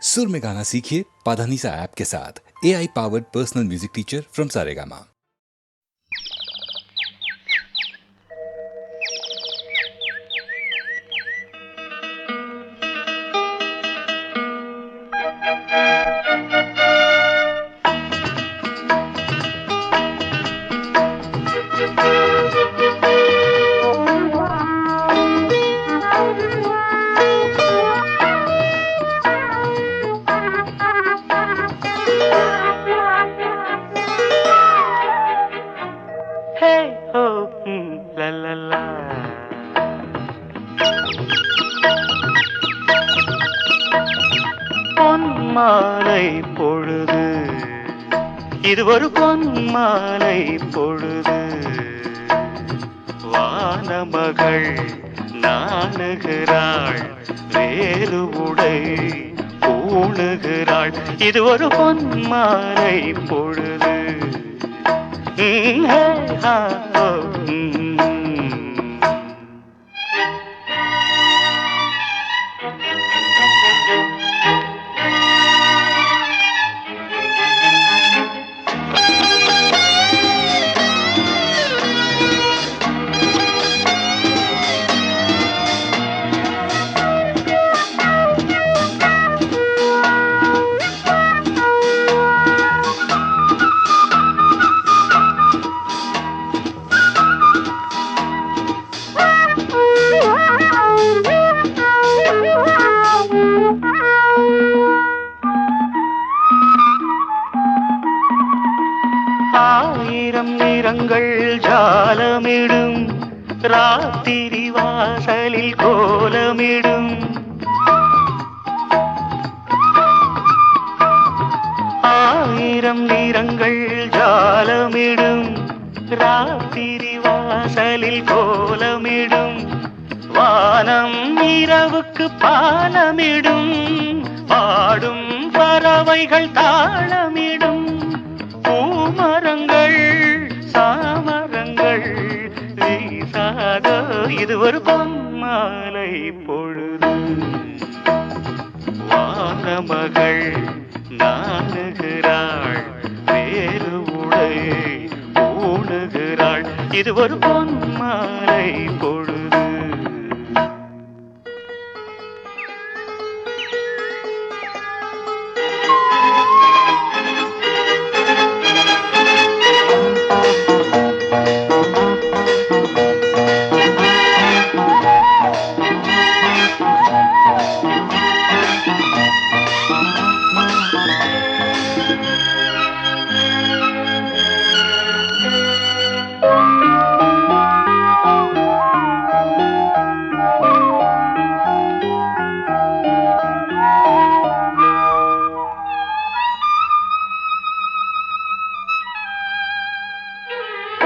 सुर में गाना सीखिए पाधानीसा ऐप के साथ। AI powered personal music teacher from Saregama. பொன்மாலை பொழுது, இது ஒரு பொன்மாலை பொழுது. வானமகள் நாணுகிறாள், வேறு உடை பூணுகிறாள். இது ஒரு பொன்மாலை பொழுது. ஆயிரம் நிறங்கள் ஜாலமிடும், ராத்திரி வாசலில் கோலமிடும். ஆயிரம் நிறங்கள் ஜாலமிடும், ராத்திரி வாசலில் கோலமிடும். வானம் இரவுக்கு பாலமிடும், பாடும் பறவைகள் தாளமிடும். பூமரங்கள் சாமரங்கள் வீசாத, இது ஒரு பொன்மாலை பொழுது. வானமகள் நாணுகிறாள், வேறு உடை பூணுகிறாள். இது ஒரு பொன்மாலை பொழுது.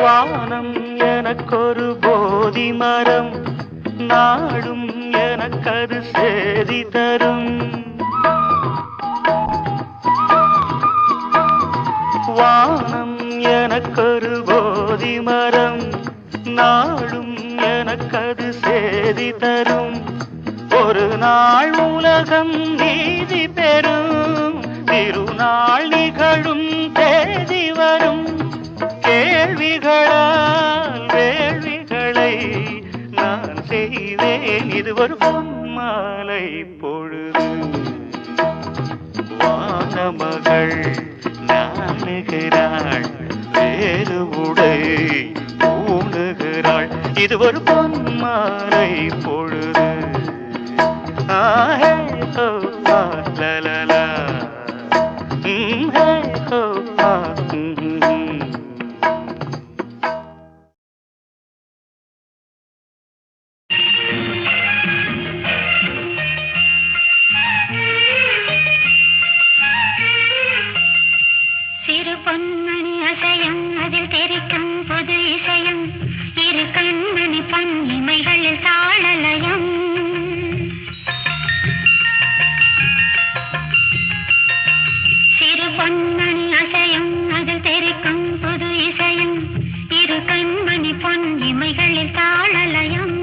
வானம் எனக்கொரு போதி மரம், நாடும் எனக்கது சேதி தரும். வானம் எனக்கொரு போதி மரம், நாடும் எனக்கது சேதி தரும். ஒரு நாள் உலகம் நீதி பெறும், திருநாள் நிகழும் தேதி வரும். கேள்விகளால் வேள்விகளை நான் செய்வேன், இது ஒரு பொன்மாலை பொழுது. வானமகள் நாணுகிறாள், வேறு உடை பூணுகிறாள். இது ஒரு பொன்மாலை பொழுது. ஆஹே ஹோ லலலா, ஹே ஹோ பொன்மணி அசையும், அதில் தெரிக்கும் பொது இசையும், இரு கண்மணி பொன் இமைகளில் தாளலயம். சிறு பொன்மணி அசையும், அதில் தெரிக்கும் பொது இசையும், இரு கண்மணி பொன் இமைகளில் தாளலயம்.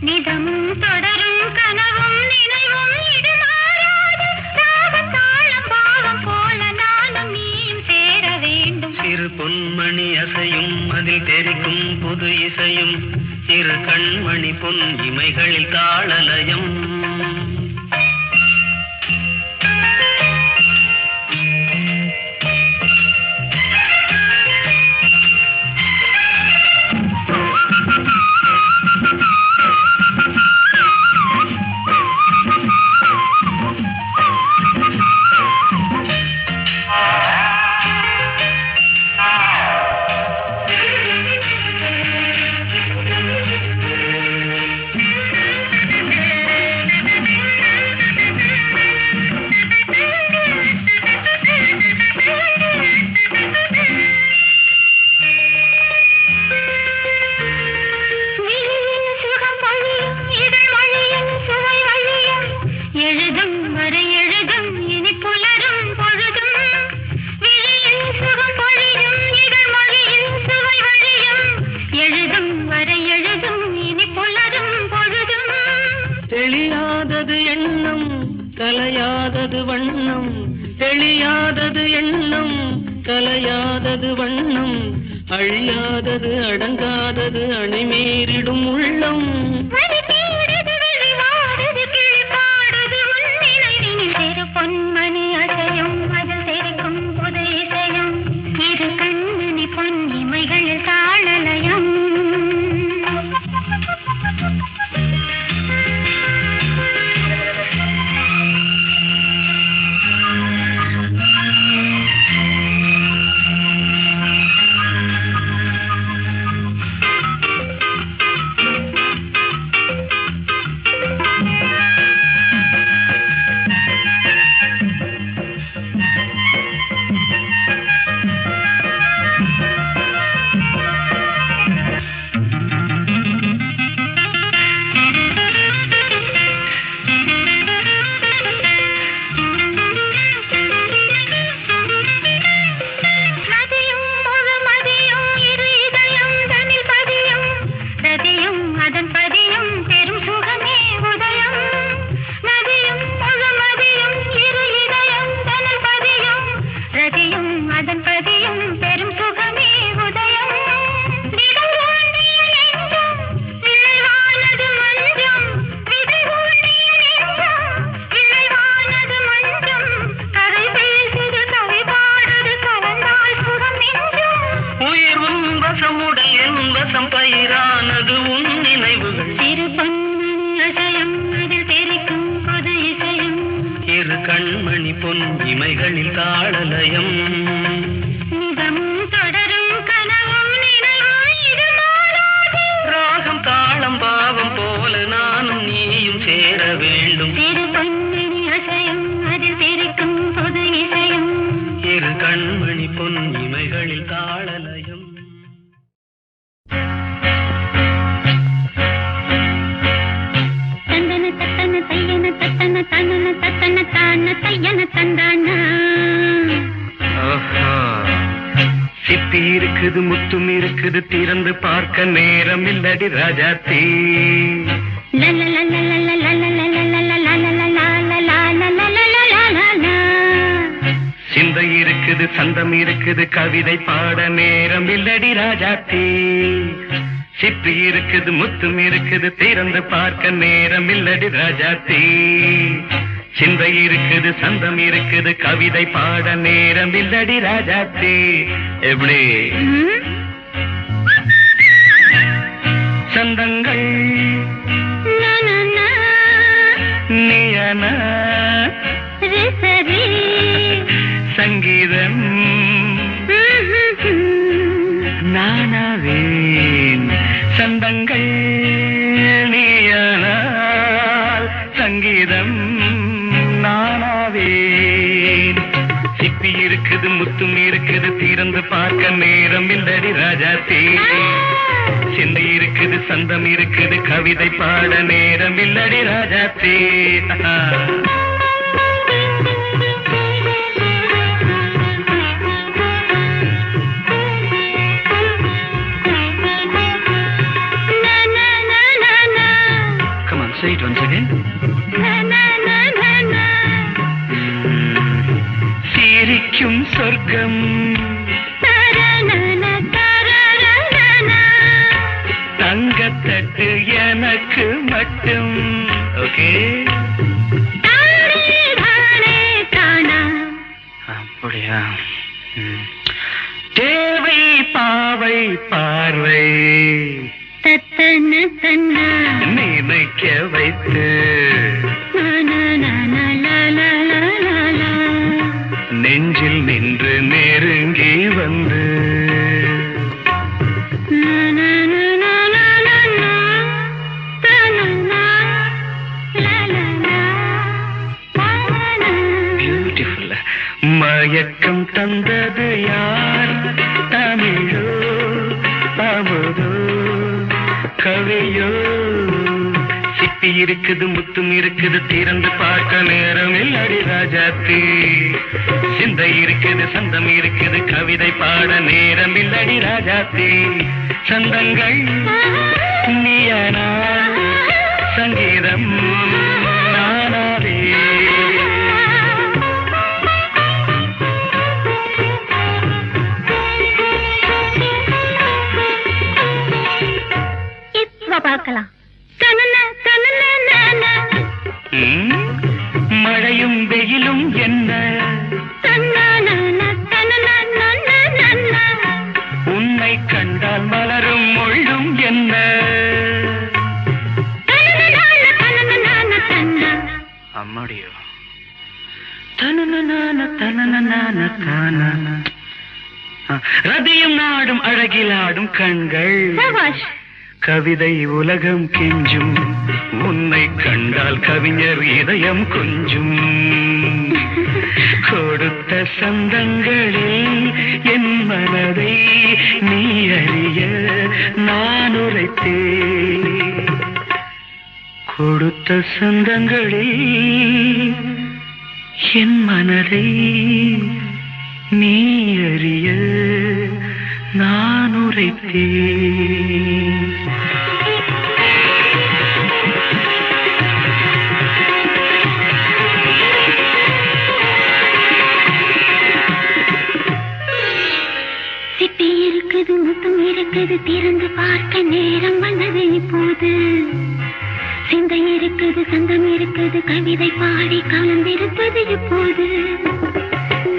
நிதமும் தொடரும் கனவும் நினைவும் இது மாறாது. பொன் இமைகளில் தாளலயம். தெளியாதது எண்ணம் கலையாதது வண்ணம், தெளியாதது எண்ணம் கலையாதது வண்ணம், அழியாதது அடங்காதது அணிமீறிடும் உள்ளம். பொன்மணி அசையும் அது தெரிக்கும் புது இசையும், இரு கண்மணி பொன் இமைகளில் தாளலயம். பயிரானது உன் நினைவுகள், இரு பொன்மணி அசையும் அதில் தெரிக்கும் புது இசையும், இரு கண்மணி பொன் இமைகளில் தாளலயம். நிதமும் தொடரும் கனவும் நினைவும் இது மாறாது, ராகம் தாளம் பாவம் போல நானும் நீயும் சேர வேண்டும். இரு பொன்மணி அசையும் அதில் தெரிக்கும் புது இசையும், இரு கண்மணி பொன் இமைகளில் தாளலயம். சிப்பி இருக்குது முத்தும் இருக்குது திறந்து பார்க்க நேரம் இல்லடி ராஜாத்தி. சிந்தை இருக்குது சந்தம் இருக்குது கவிதை பாட நேரம் இல்லடி ராஜாத்தி. சிப்பி இருக்குது முத்தும் இருக்குது திறந்து பார்க்க நேரம் இல்லடி ராஜாத்தி. சிந்தை இருக்குது சந்தம் இருக்குது கவிதை பாட நேரம் இல்லடி ராஜாத்தி. எப்படி சந்தங்கள் நீயன சங்கீதம் நானாவேன். சந்தங்கள் நீயனால் சங்கீதம் நானாவேன். சிப்பி இருக்குது முத்தும் இருக்குது திறந்து பார்க்க நேரம் இல்லடி ராஜாத்தி. சிந்தை இருக்குது சந்தம் இருக்குது கவிதை பாட நேரம் இல்லடி Rajathi. Come on, say it once again. சிரிக்கும் சொர்க்கம் தங்கத்தட்டு எனக்கு அப்படியா? தேவை பாவை பார்வை நினைக்க வைத்து நெஞ்சில் நின்று நெருங்கி வந்து பியூட்டிஃபுல். மயக்கம் தந்தது யார்? தமிழோ அமுதோ கவியோ? சிப்பி இருக்குது முத்தும் இருக்குது திறந்து பார்க்க நேரம் இல்லடி ராஜாத்தி. சிந்தை இருக்குது சந்தம் இருக்குது கவிதை பாட நேரம் இல்லடி ராஜாத்தி. சந்தங்கள் நீயனா சங்கீதம் நானாவே. பார்க்கலாம். மழையும் வெயிலும் என்ன உன்னை கண்டால் மலரும் முள்ளும் என்ன? அம்மாடியோ ரதியும் நாடும் அழகிலாடும் கண்கள் கவிதை உலகம் கெஞ்சும். உன்னை கண்டால் கவிஞர் இதயம் கொஞ்சும். கொடுத்த சந்தங்களில் என் மனதை நீ அறிய நான் உரைத்தேன். கொடுத்த சந்தங்களில் என் மனதை நீ அறிய நான் உரைத்தேன். சிப்பி இருக்குது முத்தும் இருக்குது திறந்து பார்க்க நேரம் வந்தது இப்போது. சிந்தை இருக்குது சந்தம் இருக்குது கவிதை பாடி கலந்திருப்பது இப்போது.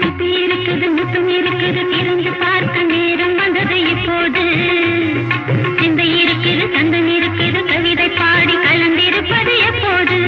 சிப்பி இருக்குது முத்தும் இருக்குது திறந்து பார்க்க நேரம் வந்தது இப்போது. சிந்தை இருக்குது சந்தம் இருக்குது கவிதை பாடி கலந்திருப்பது எப்போது.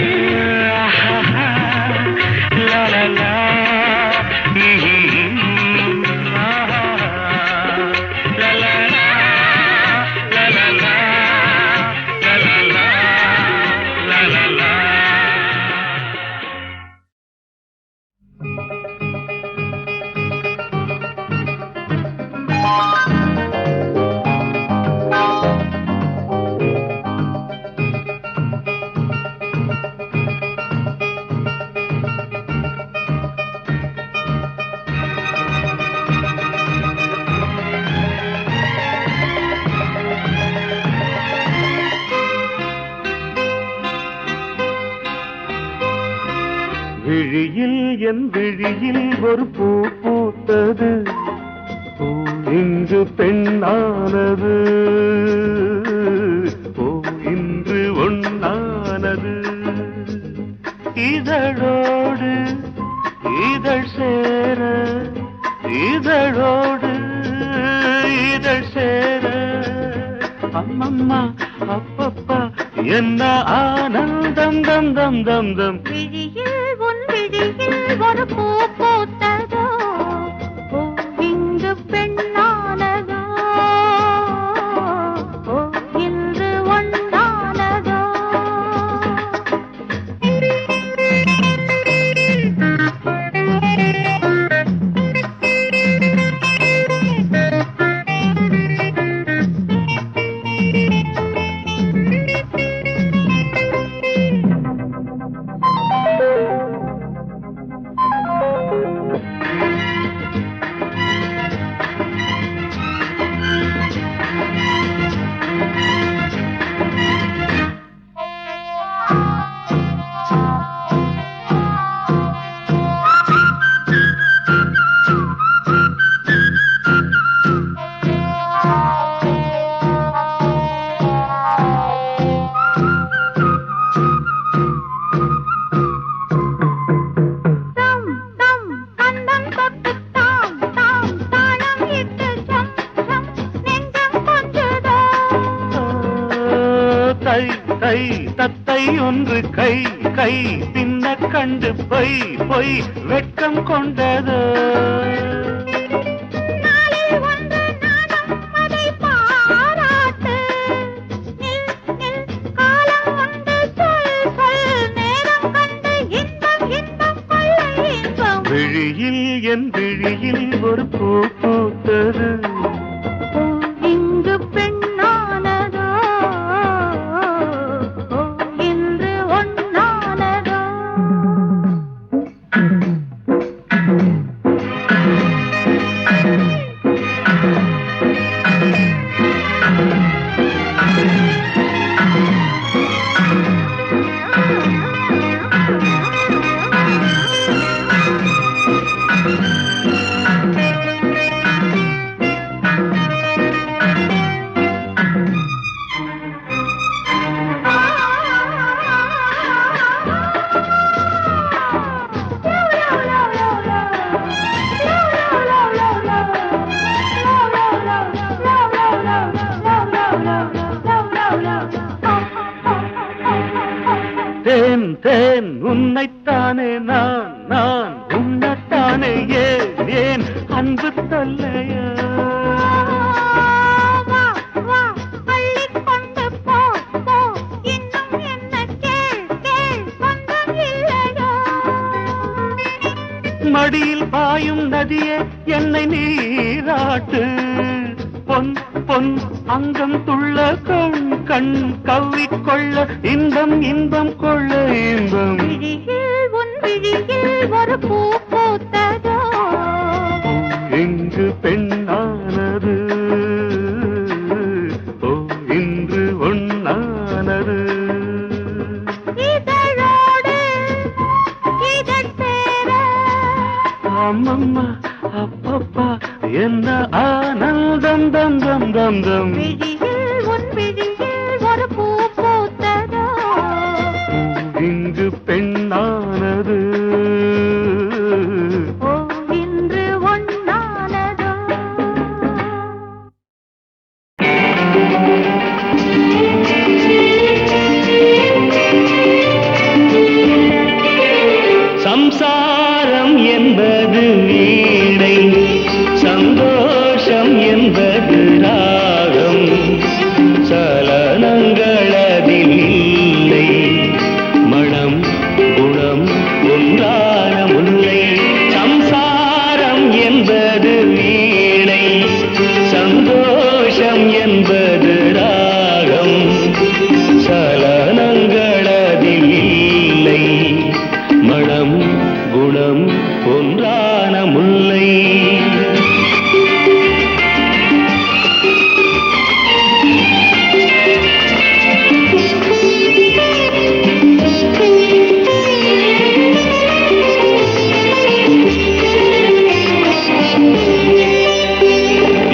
விழியில் என் விழியில் ஒரு பூ பூத்தது. பூ இன்று பெண்ணானது. பூ இன்று ஒண்ணானது. இதழோடு இதழ் சேர இதழோடு இதழ் சேர அம்மம்மா அப்பப்பா என்ன ஆனந்தம் தம் தம் தம் தம். விழியில் உன் விழியில் ஒரு பூ பூத்ததோ. பூ இங்கு பெண்ணானதோ. பூ இன்று ஒன்றானதோ. கை தத்தை ஒன்று கை கை பின்ன கண்டு பொய் பொய் வெட்கம் கொண்டதோ விழியில் என் விழியில் ஒரு பூ பூத்தது இங்கு பெண்ணானதோ இன்று ஒன்னானதோ தேன் தேன் உன்னைத்தானே நான் நான் உன்னைத்தானே ஏன் ஏன் அன்பு தொல்லையா மடியில் பாயும் நதியே என்னை நீராட்டு பொன் பொன் அங்கம் துள்ள கண் கண் கவ்விக்கொள்ள இன்பம் இன்பம் கொள்ள இன்பம் உன் விழியில் ஒரு பூ பூத்ததோ இங்கு பெண்ணானது ஓ இன்று ஒன்னானது இதழோடு இதழ் சேர அம்மம்மா அப்பப்பா என்ன ஆனந்தம் தம் தம் தம் தம் விழியில் உன் விழியில் ஒரு பூ பூத்ததோ இங்கு பெண்ணானது ஓ இன்று ஒன்னானதோ சம்சாரம் என்பது வீணை சந்தோஷம் என்பது ராகம் சலனங்களதில் இல்லை மனம் குணம் ஒன்றான முல்லை சம்சாரம் என்பது வீணை சந்தோஷம் என்பது ராகம் சலனங்களதில் இல்லை மனம் குணம் ஒன்றான முல்லை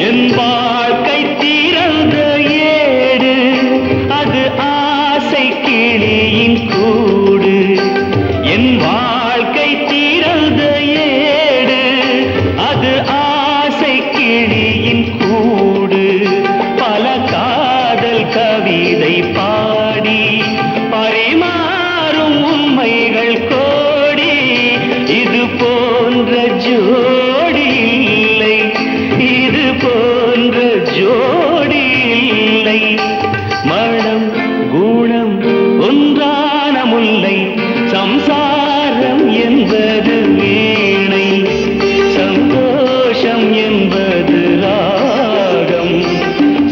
என் வாழ்க்கை திறந்த ஏடு அது ஆசை கிளியின் கூடு என் வாழ்க்கை திறந்த ஏடு அது ஆசை கிளியின் கூடு பல காதல் கவிதை பாடி பரிமாறும் உண்மைகள் கோடி இது போன்ற ஜோடி இல்லை இது போன்ற ஜோடி இல்லை மனம் குணம் ஒன்றான முல்லை சம்சாரம் என்பது வீணை சந்தோஷம் என்பது ராகம்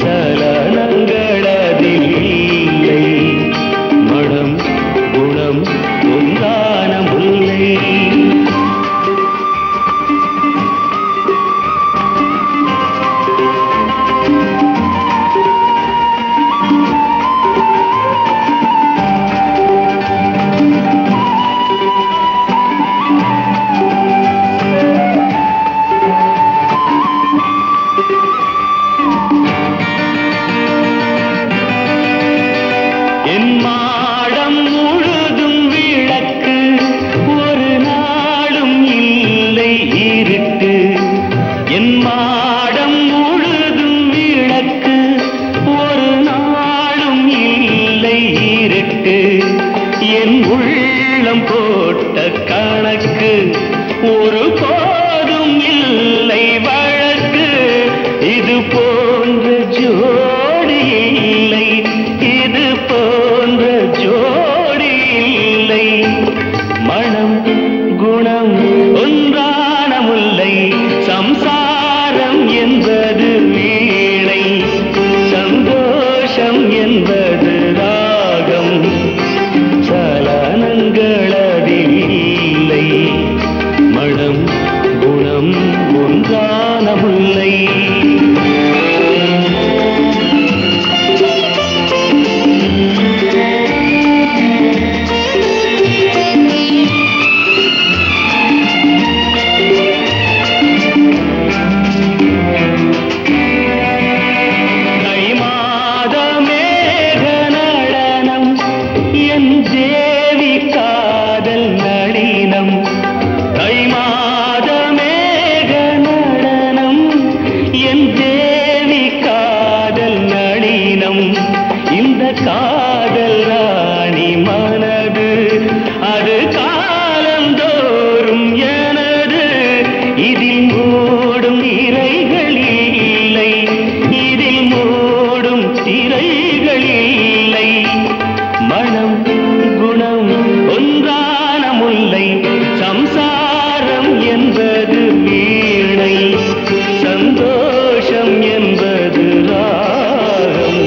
சலனங்களதில் இல்லை மனம் குணம் ஒன்றான முல்லை ஒரு போதும் இல்லை வழக்கு இது போன்ற ஜோடி இல்லை இது போன்ற ஜோடி இல்லை மனம் குணம் ஒன்றான முல்லை சம்சாரம் என்பது வீணை சந்தோஷம் என்பது ராகம் சலனங்களதில் இல்லை மனம் குணம் ஒன்றான முல்லை இந்த காதல் ராணி மனது அது காலந்தோறும் எனது இதில் மூடும் திரைகள் இல்லை இதில் மூடும் திரைகள் இல்லை மனம் குணம் ஒன்றான முல்லை சம்சாரம் என்பது வீணை சந்தோஷம் என்பது ராகம்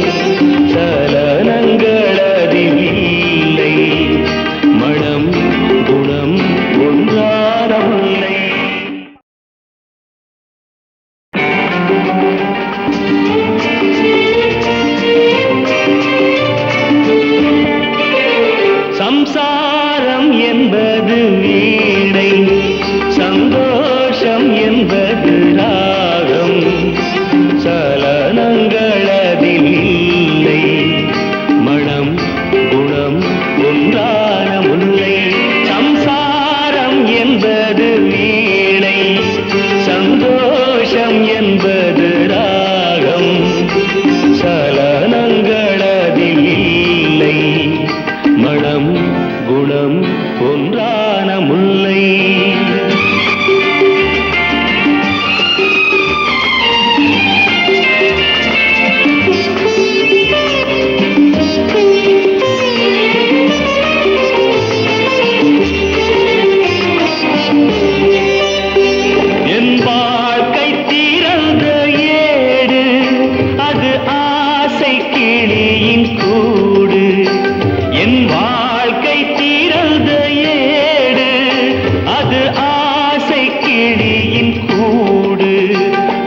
சலனங்களதில் இல்லை மனம் குணம் ஒன்றான முல்லை சம்சாரம் என்பது வீணை சந்தோஷம் என்பது ராகம் சலனங்களதில் இல்லை மனம் குணம் ஒன்றான முல்லை சம்சாரம் என்பது வீணை சந்தோஷம் என்பது ராகம் சலனங்களதில் இல்லை மனம் குணம் ஒன்றான முல்லை என் வாழ்க்கை திறந்த ஏடு அது ஆசை கிளியின் கூடு என் வாழ்க்கை திறந்த ஏடு அது ஆசை கிளியின் கூடு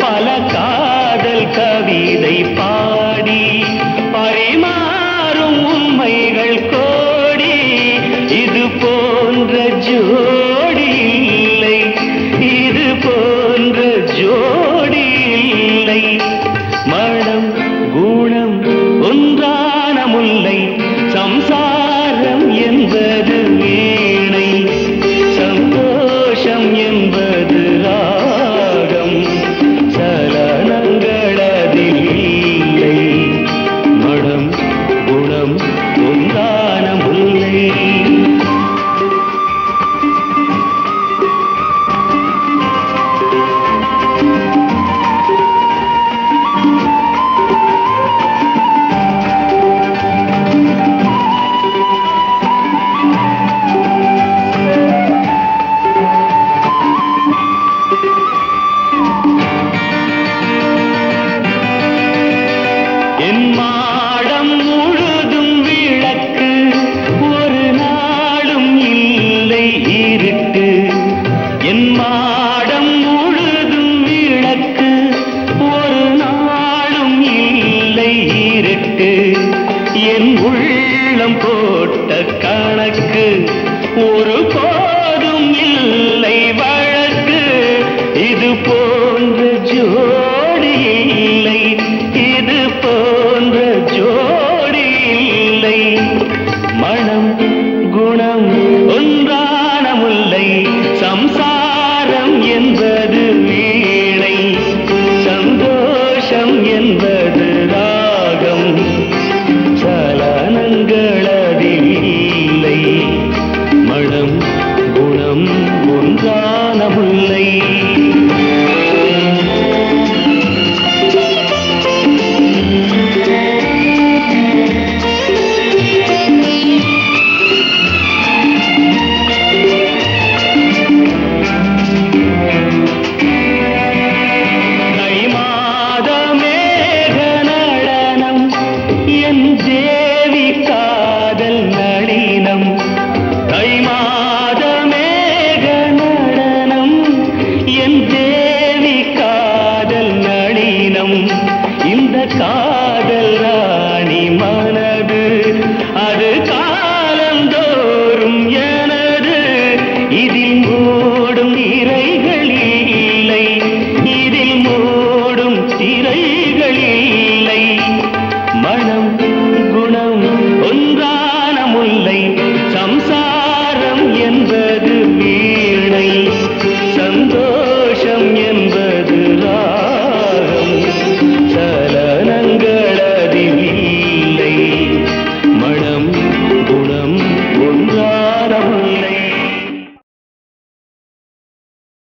பல காதல் கவிதை பாடி பரிமாறும் உண்மைகள் கோடி இது போன்ற ஜோடி இல்லை இது போன்ற ஜோடி இல்லை மனம் குணம் ஒன்றான முல்லை சம்சாரம் என்பது வீணை சந்தோஷம் என்பது ராகம் சலனங்களதில் இல்லை மனம் குணம் ஒன்றான முல்லை என் மாடம் முழுதும் விளக்கு ஒரு நாளும் இல்லை இருட்டு என் மாடம் முழுதும் விளக்கு ஒரு நாளும் இல்லை இருட்டு என் உள்ளம் போட்ட கணக்கு ஒரு போதும் இல்லை வழக்கு இது போன்ற ஜோடி இல்லை இது போன்ற ஜோடி இல்லை மனம் குணம் ஒன்றான முல்லை சம்சாரம் என்பது வீணை சந்தோஷம் என்பது ராகம் சலனங்களதில் இல்லை மனம் இல்லை சம்சாரம்